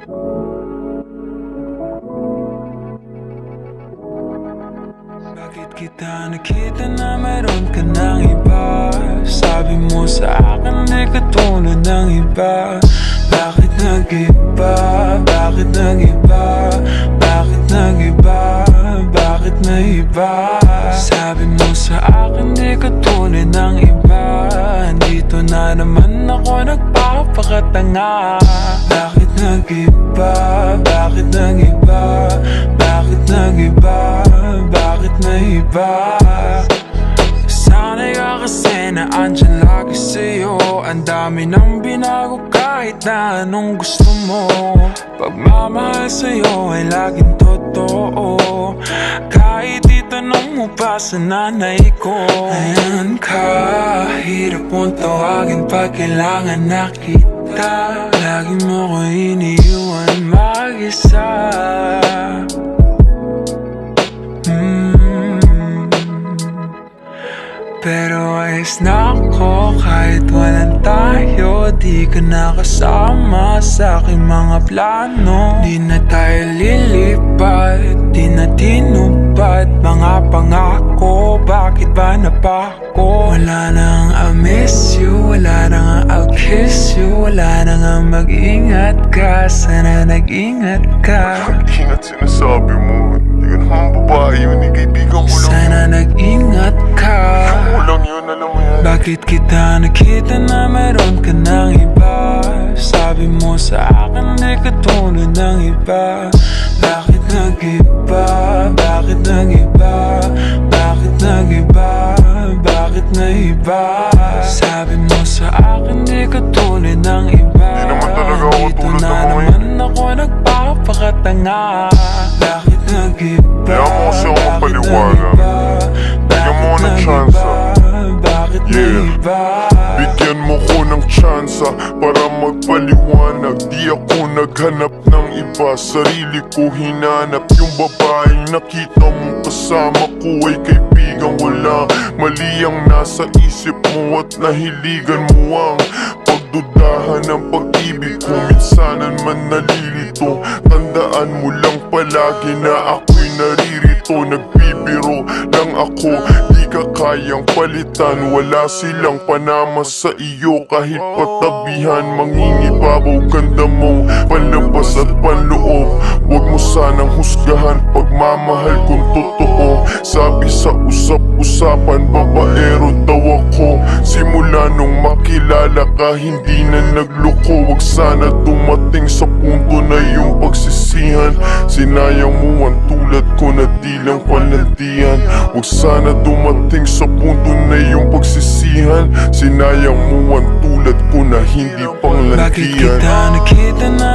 Bakit kita nakita na meron ka ng iba? Sabi mo sa akin di katulad ng iba. Bakit nag-iba? Bakit nag-iba? Bakit nag-iba? Bakit naiba? Sabi mo sa akin di katulad ng iba. Dito na naman ako nagpapakatanga. Bakit nag-iba? Bakit nag-iba? Bakit nag-iba? Bakit naiba? Sanay ka kasi na andyan lagi sa'yo. Ang dami nang binago kahit na anong gusto mo. Pagmamahal sa'yo ay laging totoo. Kahit itanong mo pa sa nanay ko. Ayan ka, hirap mong tawagin pag kailangan na kita. Lagi mo ko iniiwan mag-isa. Pero ayos na ako kahit walang tayo. Di ka nakasama sa aking mga plano. Di na tayo lilipat, di na tinupad mga pangako. Bakit ba napako? Wala nang I'll miss you, wala nang I'll kiss you. Wala nang mag-ingat ka, sana nag-ingat ka. Mag-ingat sinasabi mo, di ka naman babae yun, kaibigan ko lang. Sana nag-ingat ka. Walang yun, alam mo yan. Bakit kita nakita na meron ka ng iba? Sabi mo sa akin di katulad ng iba. Bakit nag-iba? Bakit nag-iba? Bakit nag-iba? Bakit naiba? Sabi mo sa akin di katulad ng iba. Di naman talaga ako Dito tulad na ng mga naman ako nagpapakatanga. Bakit nag-iba? Kaya mo kasi ako Bakit mapaliwanag. nag-iba? Bigyan mo ako ng chance, Bakit naiba? Bigyan mo ko ng tsansa para magpaliwanag. Di ako naghanap ng iba, sarili ko hinanap. Yung babaeng nakita mo kasama ko ay kaibigan. Wala mali ang nasa isip mo at nahiligan mo ang pagdudahan ng pag-ibig ko. Minsanan man nalilito, tandaan mo lang palagi na ako'y naririto. Nagbibiro lang ako, di ka kayang palitan. Wala silang panama sa iyo kahit patabihan. Mangingibabaw ganda mo, panlabas at panloob. Huwag mo sanang husgahan pagmamahal kung totoo. Sabi sa usap-usapan, babaero daw ako. Simula nung makilala ka, hindi na nagloko. Huwag sana dumating sa punto na yung pagsisihan. Sinayang mo ang tulad ko na di lang palantian. Huwag sana dumating sa punto na yung pagsisihan. Sinayang mo ang tulad ko na hindi panglantian. Bakit kita nakita na